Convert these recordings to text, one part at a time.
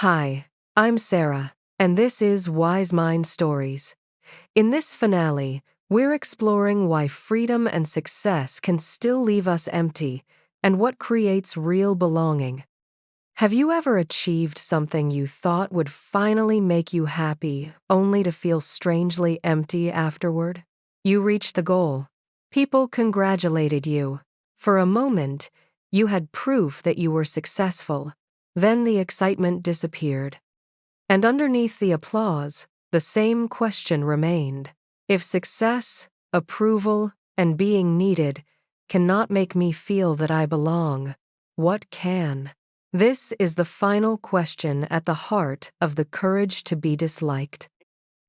Hi, I'm Sarah, and this is Wise Mind Stories. In this finale, we're exploring why freedom and success can still leave us empty and what creates real belonging. Have you ever achieved something you thought would finally make you happy, only to feel strangely empty afterward? You reached the goal. People congratulated you. For a moment, you had proof that you were successful. Then the excitement disappeared. And underneath the applause, the same question remained. If success, approval, and being needed cannot make me feel that I belong, what can? This is the final question at the heart of the courage to be disliked.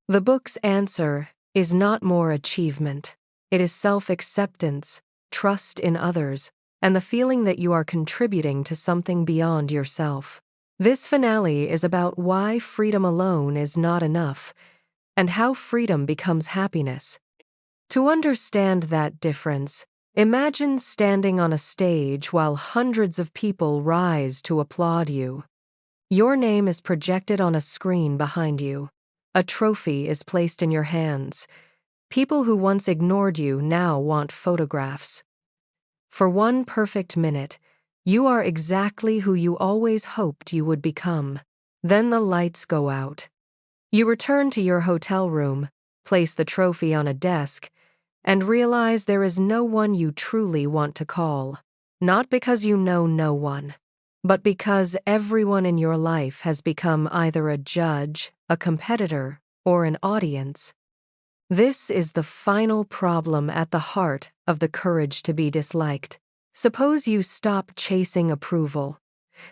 The book's answer is not more achievement. It is self-acceptance, trust in others, and the feeling that you are contributing to something beyond yourself. This finale is about why freedom alone is not enough, and how freedom becomes happiness. To understand that difference, imagine standing on a stage while hundreds of people rise to applaud you. Your name is projected on a screen behind you. A trophy is placed in your hands. People who once ignored you now want photographs. For one perfect minute, you are exactly who you always hoped you would become. Then the lights go out. You return to your hotel room, place the trophy on a desk, and realize there is no one you truly want to call. Not because you know no one, but because everyone in your life has become either a judge, a competitor, or an audience. This is the final problem at the heart of the courage to be disliked. Suppose you stop chasing approval.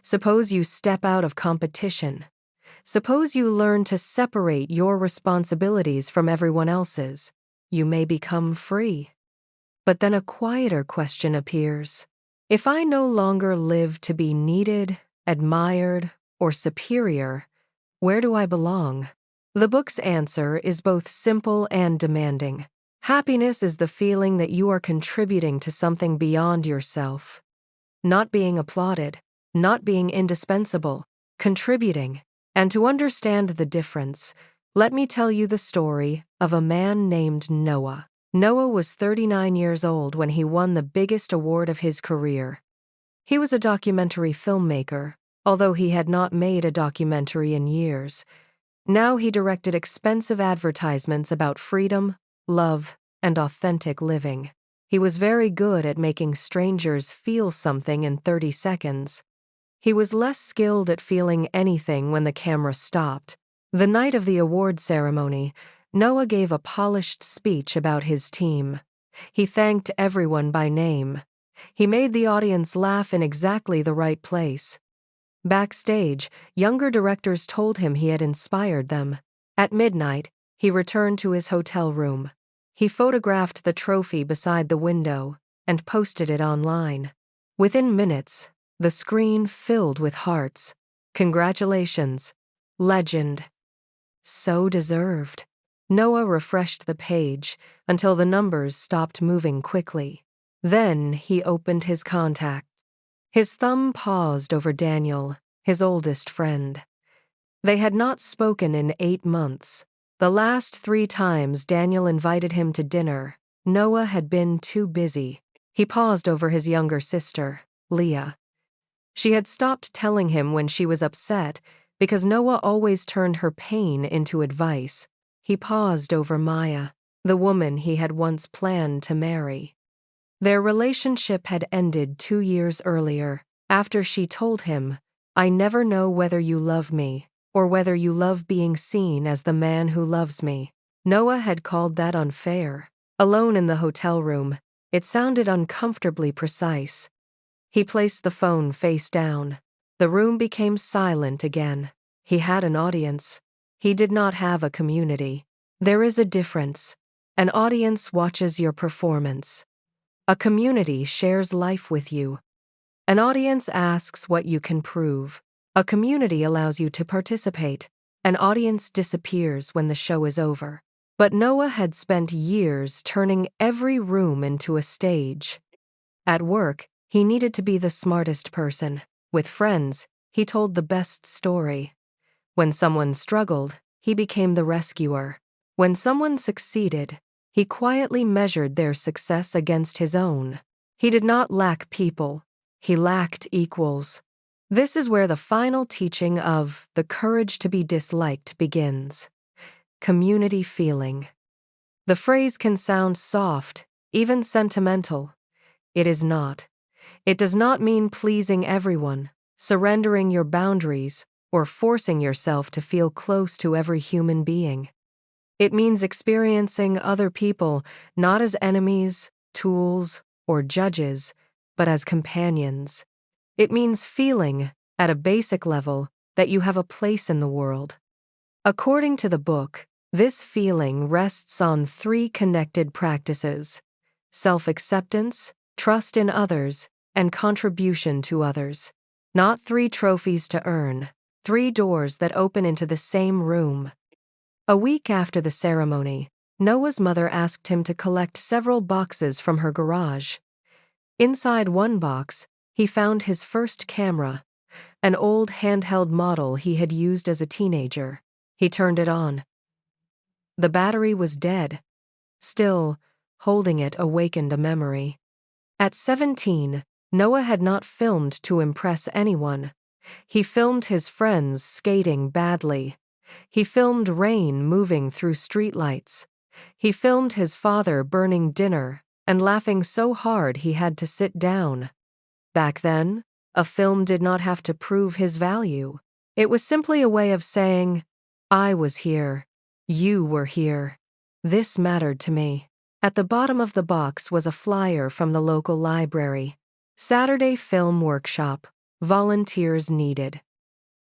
Suppose you step out of competition. Suppose you learn to separate your responsibilities from everyone else's. You may become free. But then a quieter question appears. If I no longer live to be needed, admired, or superior, where do I belong? The book's answer is both simple and demanding. Happiness is the feeling that you are contributing to something beyond yourself. Not being applauded, not being indispensable, contributing. And to understand the difference, let me tell you the story of a man named Noah. Noah was 39 years old when he won the biggest award of his career. He was a documentary filmmaker, although he had not made a documentary in years. Now he directed expensive advertisements about freedom, love, and authentic living. He was very good at making strangers feel something in 30 seconds. He was less skilled at feeling anything when the camera stopped. The night of the award ceremony, Noah gave a polished speech about his team. He thanked everyone by name. He made the audience laugh in exactly the right place. Backstage, younger directors told him he had inspired them. At midnight, he returned to his hotel room. He photographed the trophy beside the window and posted it online. Within minutes, the screen filled with hearts. Congratulations. Legend. So deserved. Noah refreshed the page until the numbers stopped moving quickly. Then he opened his contacts. His thumb paused over Daniel, his oldest friend. They had not spoken in 8 months. The last 3 times Daniel invited him to dinner, Noah had been too busy. He paused over his younger sister, Leah. She had stopped telling him when she was upset because Noah always turned her pain into advice. He paused over Maya, the woman he had once planned to marry. Their relationship had ended 2 years earlier, after she told him, "I never know whether you love me, or whether you love being seen as the man who loves me." Noah had called that unfair. Alone in the hotel room, it sounded uncomfortably precise. He placed the phone face down. The room became silent again. He had an audience. He did not have a community. There is a difference. An audience watches your performance. A community shares life with you. An audience asks what you can prove. A community allows you to participate. An audience disappears when the show is over. But Noah had spent years turning every room into a stage. At work, he needed to be the smartest person. With friends, he told the best story. When someone struggled, he became the rescuer. When someone succeeded, he quietly measured their success against his own. He did not lack people, he lacked equals. This is where the final teaching of the courage to be disliked begins. Community feeling. The phrase can sound soft, even sentimental. It is not. It does not mean pleasing everyone, surrendering your boundaries, or forcing yourself to feel close to every human being. It means experiencing other people not as enemies, tools, or judges, but as companions. It means feeling, at a basic level, that you have a place in the world. According to the book, this feeling rests on 3 connected practices: self-acceptance, trust in others, and contribution to others. Not 3 trophies to earn, 3 doors that open into the same room. A week after the ceremony, Noah's mother asked him to collect several boxes from her garage. Inside one box, he found his first camera, an old handheld model he had used as a teenager. He turned it on. The battery was dead. Still, holding it awakened a memory. At 17, Noah had not filmed to impress anyone. He filmed his friends skating badly. He filmed rain moving through streetlights. He filmed his father burning dinner and laughing so hard he had to sit down. Back then, a film did not have to prove his value. It was simply a way of saying, I was here. You were here. This mattered to me. At the bottom of the box was a flyer from the local library. Saturday Film Workshop. Volunteers needed.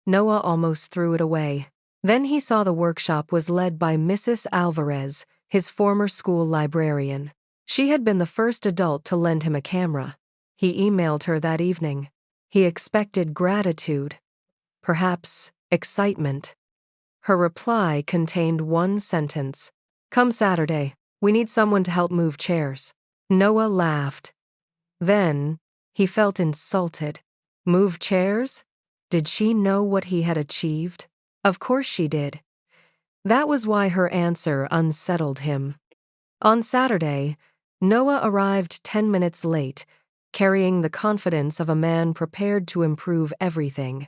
Noah almost threw it away. Then he saw the workshop was led by Mrs. Alvarez, his former school librarian. She had been the first adult to lend him a camera. He emailed her that evening. He expected gratitude. Perhaps excitement. Her reply contained one sentence. Come Saturday, we need someone to help move chairs. Noah laughed. Then, he felt insulted. Move chairs? Did she know what he had achieved? Of course she did. That was why her answer unsettled him. On Saturday, Noah arrived 10 minutes late, carrying the confidence of a man prepared to improve everything.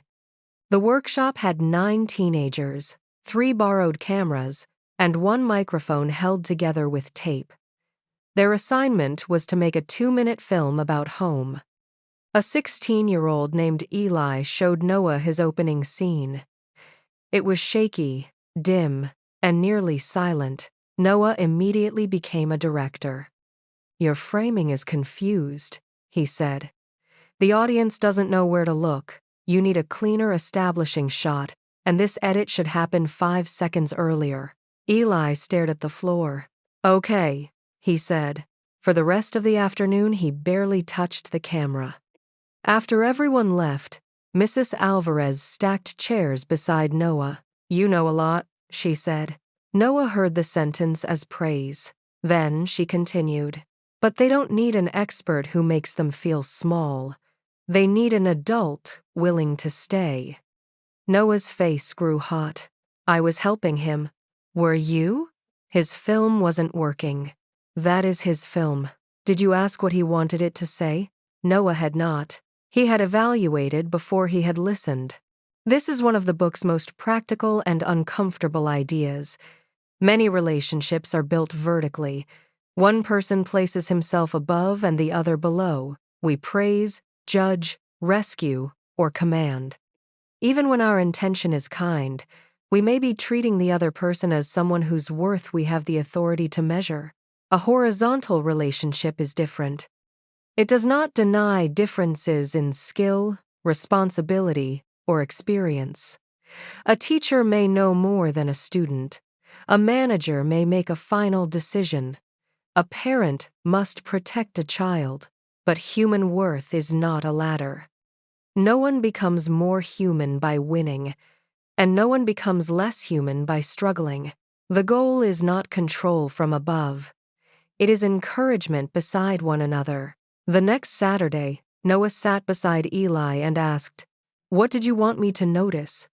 The workshop had 9 teenagers, 3 borrowed cameras, and 1 microphone held together with tape. Their assignment was to make a 2-minute film about home. A 16-year-old named Eli showed Noah his opening scene. It was shaky, dim, and nearly silent. Noah immediately became a director. Your framing is confused, he said. The audience doesn't know where to look. You need a cleaner establishing shot, and this edit should happen 5 seconds earlier. Eli stared at the floor. Okay, he said. For the rest of the afternoon, he barely touched the camera. After everyone left, Mrs. Alvarez stacked chairs beside Noah. You know a lot, she said. Noah heard the sentence as praise. Then she continued. But they don't need an expert who makes them feel small. They need an adult willing to stay. Noah's face grew hot. I was helping him. Were you? His film wasn't working. That is his film. Did you ask what he wanted it to say? Noah had not. He had evaluated before he had listened. This is one of the book's most practical and uncomfortable ideas. Many relationships are built vertically. One person places himself above and the other below. We praise, judge, rescue, or command. Even when our intention is kind, we may be treating the other person as someone whose worth we have the authority to measure. A horizontal relationship is different. It does not deny differences in skill, responsibility, or experience. A teacher may know more than a student. A manager may make a final decision. A parent must protect a child, but human worth is not a ladder. No one becomes more human by winning, and no one becomes less human by struggling. The goal is not control from above. It is encouragement beside one another. The next Saturday, Noah sat beside Eli and asked, What did you want me to notice?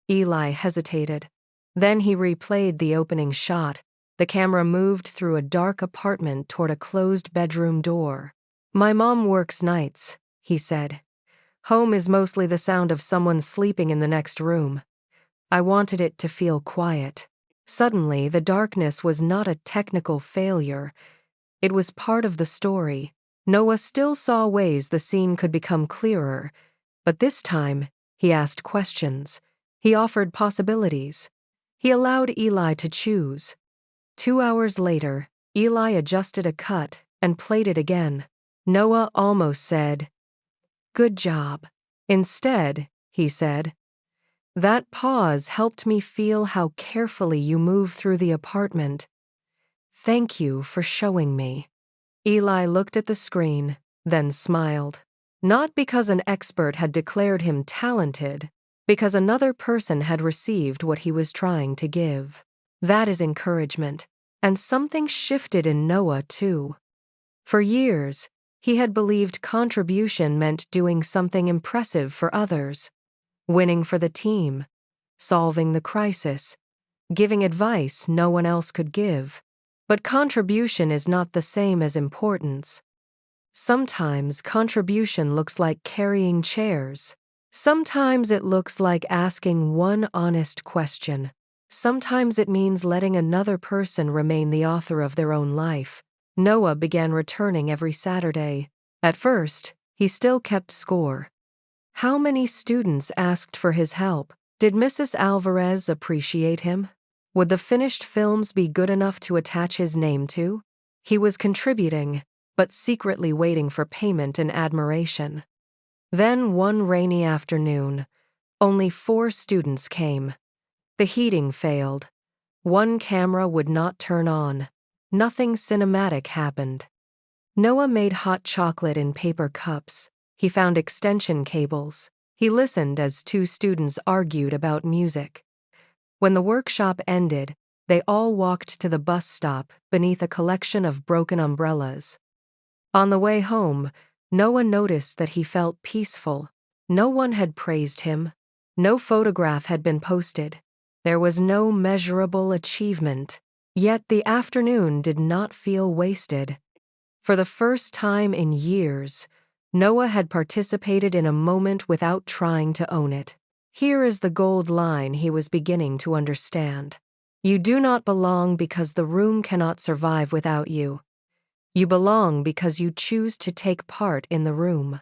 Eli hesitated. Then he replayed the opening shot. The camera moved through a dark apartment toward a closed bedroom door. "My mom works nights," he said. "Home is mostly the sound of someone sleeping in the next room. I wanted it to feel quiet." Suddenly, the darkness was not a technical failure. It was part of the story. Noah still saw ways the scene could become clearer, but this time, he asked questions. He offered possibilities. He allowed Eli to choose. 2 hours later, Eli adjusted a cut and played it again. Noah almost said, "Good job." Instead, he said, "That pause helped me feel how carefully you move through the apartment. Thank you for showing me." Eli looked at the screen, then smiled. Not because an expert had declared him talented, because another person had received what he was trying to give. That is encouragement. And something shifted in Noah, too. For years, he had believed contribution meant doing something impressive for others, winning for the team, solving the crisis, giving advice no one else could give. But contribution is not the same as importance. Sometimes contribution looks like carrying chairs. Sometimes it looks like asking one honest question. Sometimes it means letting another person remain the author of their own life. Noah began returning every Saturday. At first, he still kept score. How many students asked for his help? Did Mrs. Alvarez appreciate him? Would the finished films be good enough to attach his name to? He was contributing, but secretly waiting for payment and admiration. Then one rainy afternoon, only 4 students came. The heating failed. One camera would not turn on. Nothing cinematic happened. Noah made hot chocolate in paper cups. He found extension cables. He listened as 2 students argued about music. When the workshop ended, they all walked to the bus stop beneath a collection of broken umbrellas. On the way home, Noah noticed that he felt peaceful. No one had praised him. No photograph had been posted. There was no measurable achievement. Yet the afternoon did not feel wasted. For the first time in years, Noah had participated in a moment without trying to own it. Here is the gold line he was beginning to understand. You do not belong because the room cannot survive without you. You belong because you choose to take part in the room.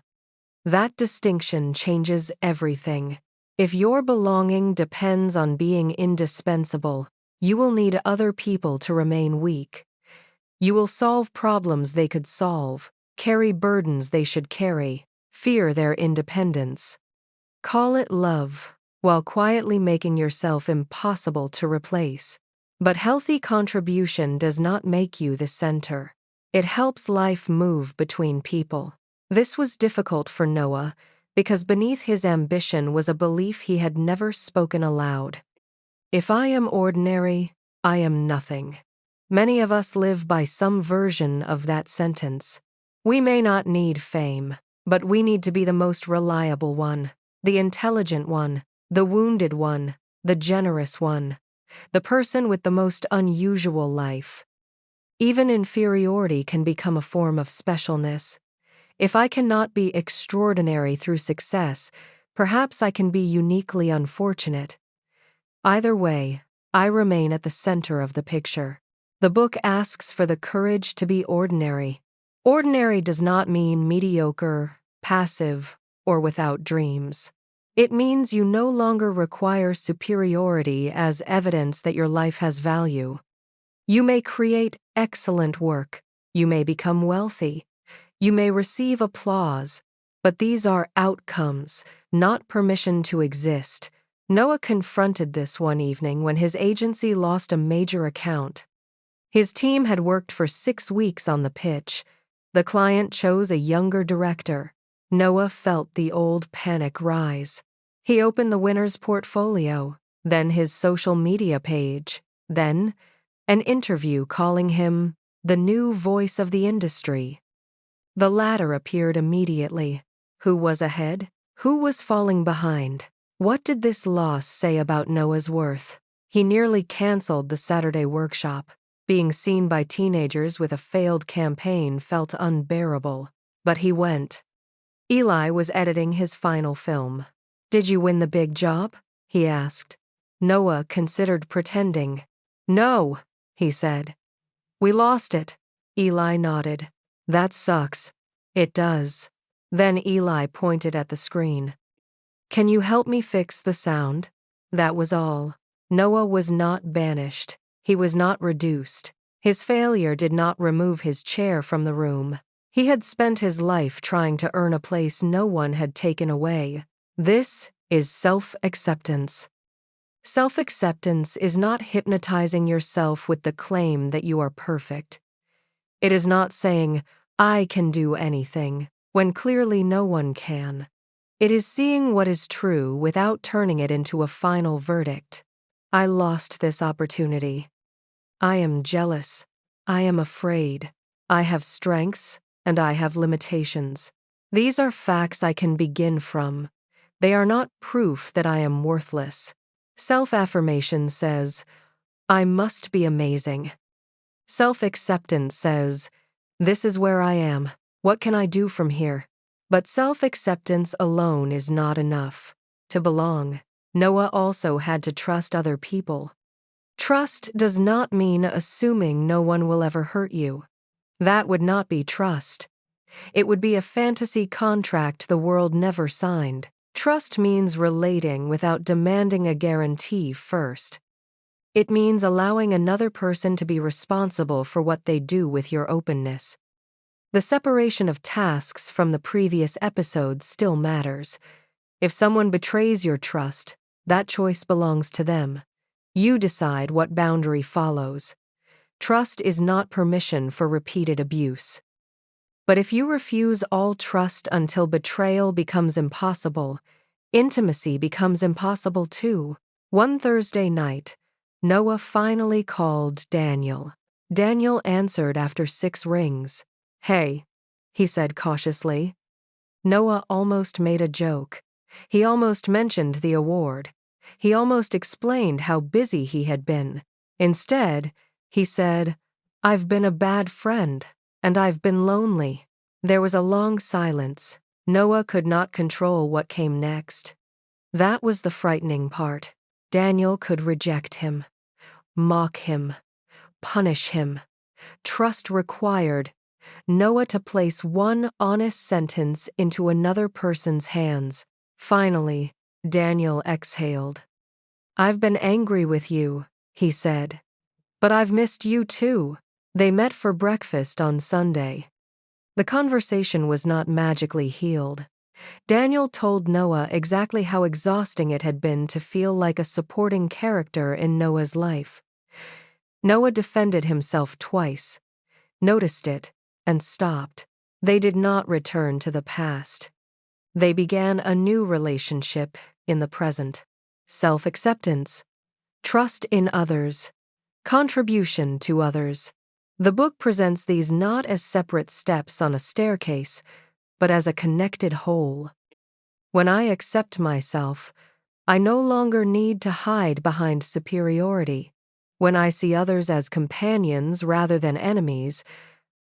That distinction changes everything. If your belonging depends on being indispensable, you will need other people to remain weak. You will solve problems they could solve, carry burdens they should carry, fear their independence. Call it love, while quietly making yourself impossible to replace. But healthy contribution does not make you the center. It helps life move between people. This was difficult for Noah, because beneath his ambition was a belief he had never spoken aloud. If I am ordinary, I am nothing. Many of us live by some version of that sentence. We may not need fame, but we need to be the most reliable one, the intelligent one, the wounded one, the generous one, the person with the most unusual life. Even inferiority can become a form of specialness. If I cannot be extraordinary through success, perhaps I can be uniquely unfortunate. Either way, I remain at the center of the picture. The book asks for the courage to be ordinary. Ordinary does not mean mediocre, passive, or without dreams. It means you no longer require superiority as evidence that your life has value. You may create excellent work. You may become wealthy. You may receive applause. But these are outcomes, not permission to exist. Noah confronted this one evening when his agency lost a major account. His team had worked for 6 weeks on the pitch. The client chose a younger director. Noah felt the old panic rise. He opened the winner's portfolio, then his social media page, then an interview calling him the new voice of the industry. The latter appeared immediately. Who was ahead? Who was falling behind? What did this loss say about Noah's worth? He nearly canceled the Saturday workshop. Being seen by teenagers with a failed campaign felt unbearable. But he went. Eli was editing his final film. "Did you win the big job?" he asked. Noah considered pretending. "No," he said. "We lost it." Eli nodded. "That sucks." "It does." Then Eli pointed at the screen. "Can you help me fix the sound?" That was all. Noah was not banished. He was not reduced. His failure did not remove his chair from the room. He had spent his life trying to earn a place no one had taken away. This is self-acceptance. Self-acceptance is not hypnotizing yourself with the claim that you are perfect. It is not saying, "I can do anything," when clearly no one can. It is seeing what is true without turning it into a final verdict. I lost this opportunity. I am jealous. I am afraid. I have strengths, and I have limitations. These are facts I can begin from. They are not proof that I am worthless. Self-affirmation says, "I must be amazing." Self-acceptance says, "This is where I am. What can I do from here?" But self-acceptance alone is not enough. To belong, Noah also had to trust other people. Trust does not mean assuming no one will ever hurt you. That would not be trust. It would be a fantasy contract the world never signed. Trust means relating without demanding a guarantee first. It means allowing another person to be responsible for what they do with your openness. The separation of tasks from the previous episode still matters. If someone betrays your trust, that choice belongs to them. You decide what boundary follows. Trust is not permission for repeated abuse. But if you refuse all trust until betrayal becomes impossible, intimacy becomes impossible too. One Thursday night, Noah finally called Daniel. Daniel answered after 6 rings. "Hey," he said cautiously. Noah almost made a joke. He almost mentioned the award. He almost explained how busy he had been. Instead, he said, "I've been a bad friend, and I've been lonely." There was a long silence. Noah could not control what came next. That was the frightening part. Daniel could reject him, mock him, punish him. Trust required Noah to place one honest sentence into another person's hands. Finally, Daniel exhaled. "I've been angry with you," he said. "But I've missed you too." They met for breakfast on Sunday. The conversation was not magically healed. Daniel told Noah exactly how exhausting it had been to feel like a supporting character in Noah's life. Noah defended himself twice, noticed it, and stopped. They did not return to the past. They began a new relationship in the present. Self-acceptance, trust in others, contribution to others. The book presents these not as separate steps on a staircase, but as a connected whole. When I accept myself, I no longer need to hide behind superiority. When I see others as companions rather than enemies,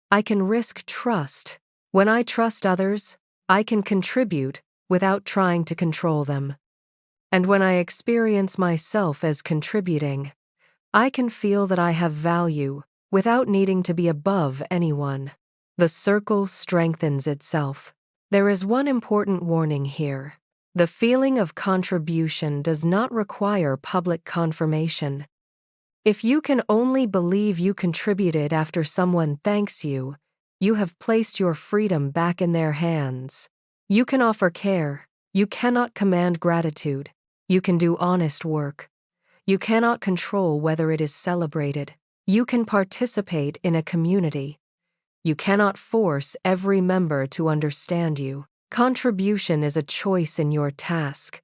I can risk trust. When I trust others, I can contribute without trying to control them. And when I experience myself as contributing, I can feel that I have value without needing to be above anyone. The circle strengthens itself. There is one important warning here. The feeling of contribution does not require public confirmation. If you can only believe you contributed after someone thanks you, you have placed your freedom back in their hands. You can offer care. You cannot command gratitude. You can do honest work. You cannot control whether it is celebrated. You can participate in a community. You cannot force every member to understand you. Contribution is a choice in your task.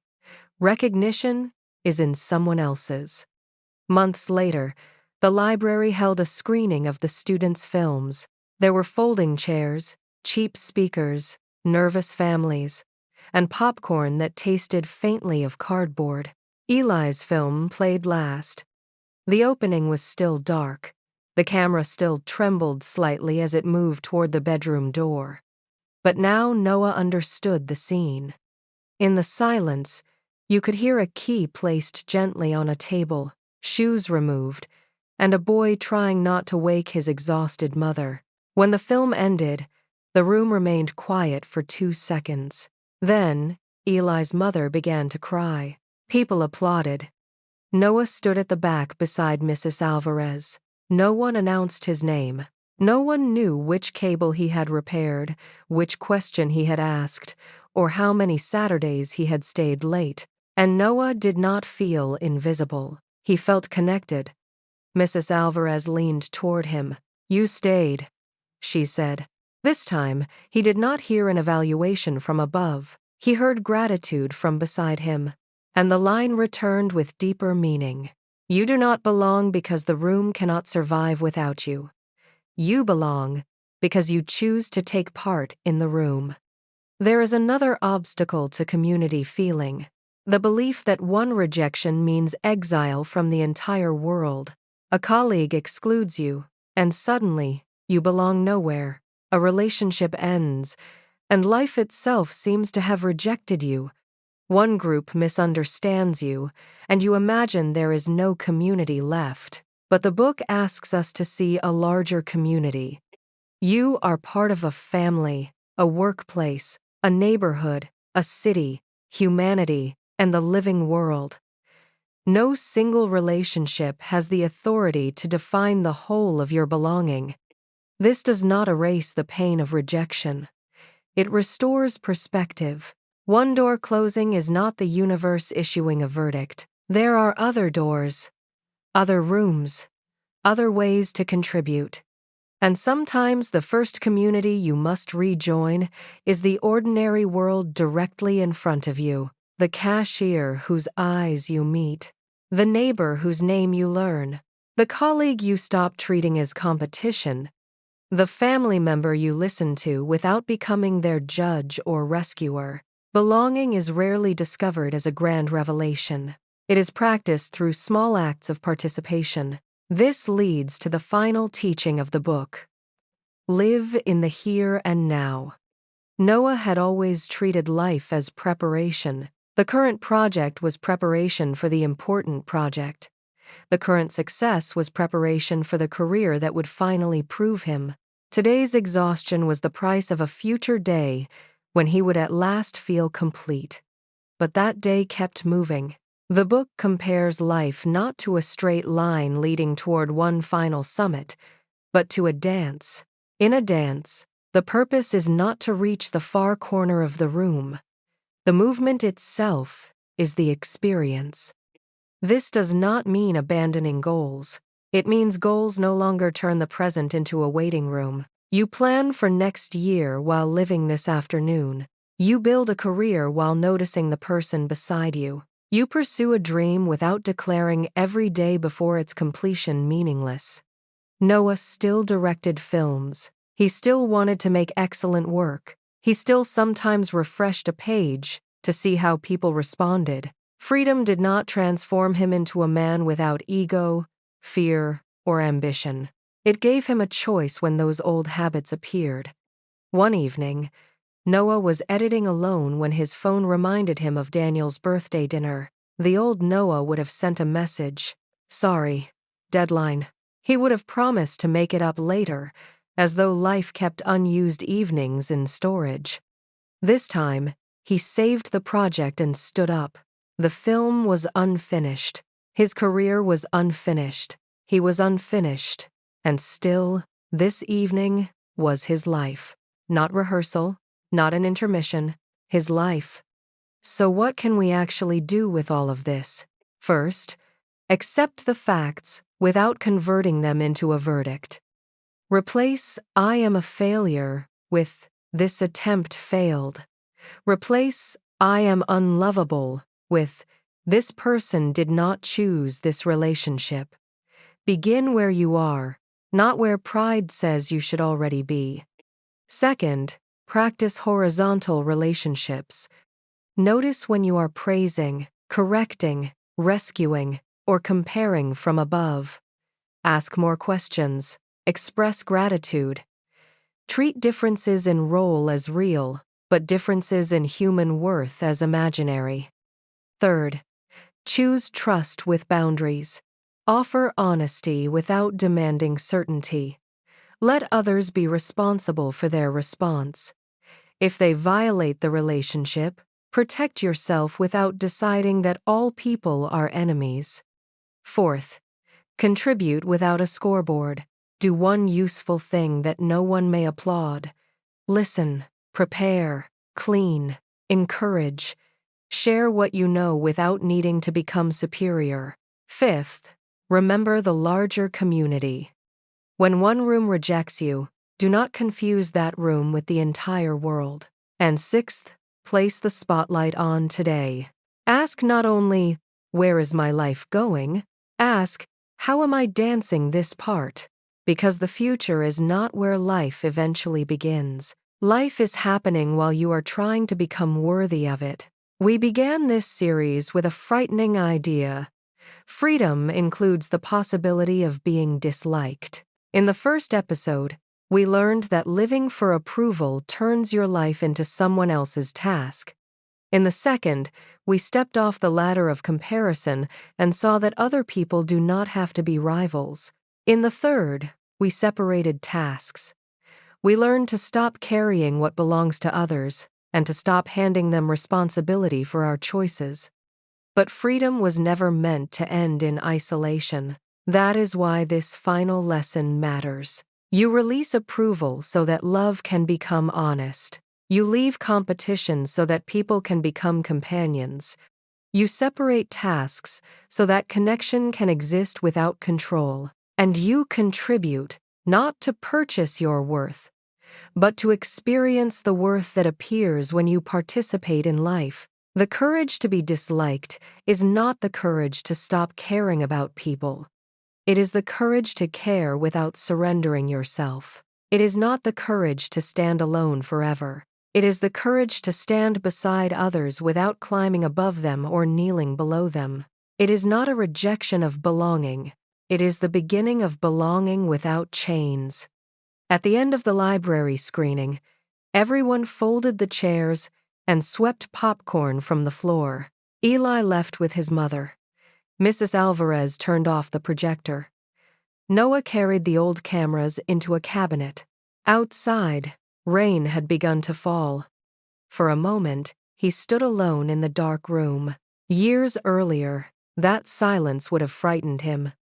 Recognition is in someone else's. Months later, the library held a screening of the students' films. There were folding chairs, cheap speakers, nervous families. and popcorn that tasted faintly of cardboard. Eli's film played last. The opening was still dark. The camera still trembled slightly as it moved toward the bedroom door. But now Noah understood the scene. In the silence, you could hear a key placed gently on a table, shoes removed, and a boy trying not to wake his exhausted mother. When the film ended, the room remained quiet for 2 seconds. Then, Eli's mother began to cry. People applauded. Noah stood at the back beside Mrs. Alvarez. No one announced his name. No one knew which cable he had repaired, which question he had asked, or how many Saturdays he had stayed late. And Noah did not feel invisible. He felt connected. Mrs. Alvarez leaned toward him. "You stayed," she said. This time, he did not hear an evaluation from above. He heard gratitude from beside him. And the line returned with deeper meaning. "You do not belong because the room cannot survive without you. You belong because you choose to take part in the room." There is another obstacle to community feeling: the belief that one rejection means exile from the entire world. A colleague excludes you, and suddenly, you belong nowhere. A relationship ends, and life itself seems to have rejected you. One group misunderstands you, and you imagine there is no community left. But the book asks us to see a larger community. You are part of a family, a workplace, a neighborhood, a city, humanity, and the living world. No single relationship has the authority to define the whole of your belonging. This does not erase the pain of rejection. It restores perspective. One door closing is not the universe issuing a verdict. There are other doors, other rooms, other ways to contribute. And sometimes the first community you must rejoin is the ordinary world directly in front of you. The cashier whose eyes you meet. The neighbor whose name you learn. The colleague you stop treating as competition. The family member you listen to without becoming their judge or rescuer. Belonging is rarely discovered as a grand revelation. It is practiced through small acts of participation. This leads to the final teaching of the book. Live in the here and now. Noah had always treated life as preparation. The current project was preparation for the important project. The current success was preparation for the career that would finally prove him. Today's exhaustion was the price of a future day when he would at last feel complete. But that day kept moving. The book compares life not to a straight line leading toward one final summit, but to a dance. In a dance, the purpose is not to reach the far corner of the room. The movement itself is the experience. This does not mean abandoning goals. It means goals no longer turn the present into a waiting room. You plan for next year while living this afternoon. You build a career while noticing the person beside you. You pursue a dream without declaring every day before its completion meaningless. Noah still directed films. He still wanted to make excellent work. He still sometimes refreshed a page to see how people responded. Freedom did not transform him into a man without ego, fear, or ambition. It gave him a choice when those old habits appeared. One evening, Noah was editing alone when his phone reminded him of Daniel's birthday dinner. The old Noah would have sent a message. Sorry, deadline. He would have promised to make it up later, as though life kept unused evenings in storage. This time, he saved the project and stood up. The film was unfinished. His career was unfinished. He was unfinished. And still, this evening was his life. Not rehearsal, not an intermission, his life. So what can we actually do with all of this? First, accept the facts without converting them into a verdict. Replace "I am a failure" with "this attempt failed." Replace "I am unlovable" with "this person did not choose this relationship." Begin where you are, not where pride says you should already be. Second, practice horizontal relationships. Notice when you are praising, correcting, rescuing, or comparing from above. Ask more questions. Express gratitude. Treat differences in role as real, but differences in human worth as imaginary. Third, choose trust with boundaries. Offer honesty without demanding certainty. Let others be responsible for their response. If they violate the relationship, protect yourself without deciding that all people are enemies. Fourth, contribute without a scoreboard. Do one useful thing that no one may applaud. Listen, prepare, clean, encourage. Share what you know without needing to become superior. Fifth, remember the larger community. When one room rejects you, do not confuse that room with the entire world. And sixth, place the spotlight on today. Ask not only, where is my life going? Ask, how am I dancing this part? Because the future is not where life eventually begins. Life is happening while you are trying to become worthy of it. We began this series with a frightening idea. Freedom includes the possibility of being disliked. In the first episode, we learned that living for approval turns your life into someone else's task. In the second, we stepped off the ladder of comparison and saw that other people do not have to be rivals. In the third, we separated tasks. We learned to stop carrying what belongs to others and to stop handing them responsibility for our choices. But freedom was never meant to end in isolation. That is why this final lesson matters. You release approval so that love can become honest. You leave competition so that people can become companions. You separate tasks so that connection can exist without control. And you contribute, not to purchase your worth, but to experience the worth that appears when you participate in life. The courage to be disliked is not the courage to stop caring about people. It is the courage to care without surrendering yourself. It is not the courage to stand alone forever. It is the courage to stand beside others without climbing above them or kneeling below them. It is not a rejection of belonging. It is the beginning of belonging without chains. At the end of the library screening, everyone folded the chairs and swept popcorn from the floor. Eli left with his mother. Mrs. Alvarez turned off the projector. Noah carried the old cameras into a cabinet. Outside, rain had begun to fall. For a moment, he stood alone in the dark room. Years earlier, that silence would have frightened him.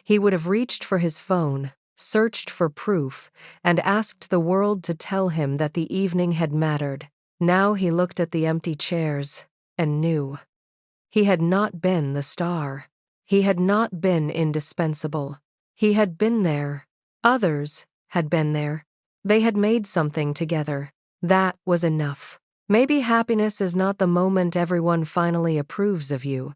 He would have reached for his phone, searched for proof, and asked the world to tell him that the evening had mattered. Now he looked at the empty chairs and knew. He had not been the star. He had not been indispensable. He had been there. Others had been there. They had made something together. That was enough. Maybe happiness is not the moment everyone finally approves of you.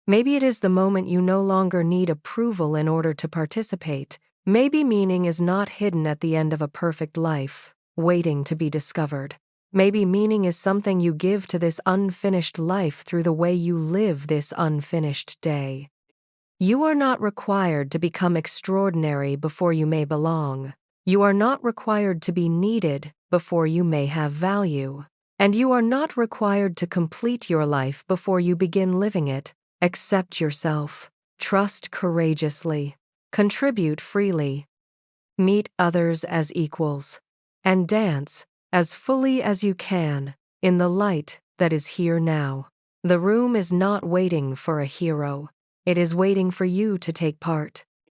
Maybe it is the moment you no longer need approval in order to participate. Maybe meaning is not hidden at the end of a perfect life, waiting to be discovered. Maybe meaning is something you give to this unfinished life through the way you live this unfinished day. You are not required to become extraordinary before you may belong. You are not required to be needed before you may have value. And you are not required to complete your life before you begin living it. Accept yourself. Trust courageously. Contribute freely. Meet others as equals. And dance, as fully as you can, in the light that is here now. The room is not waiting for a hero. It is waiting for you to take part.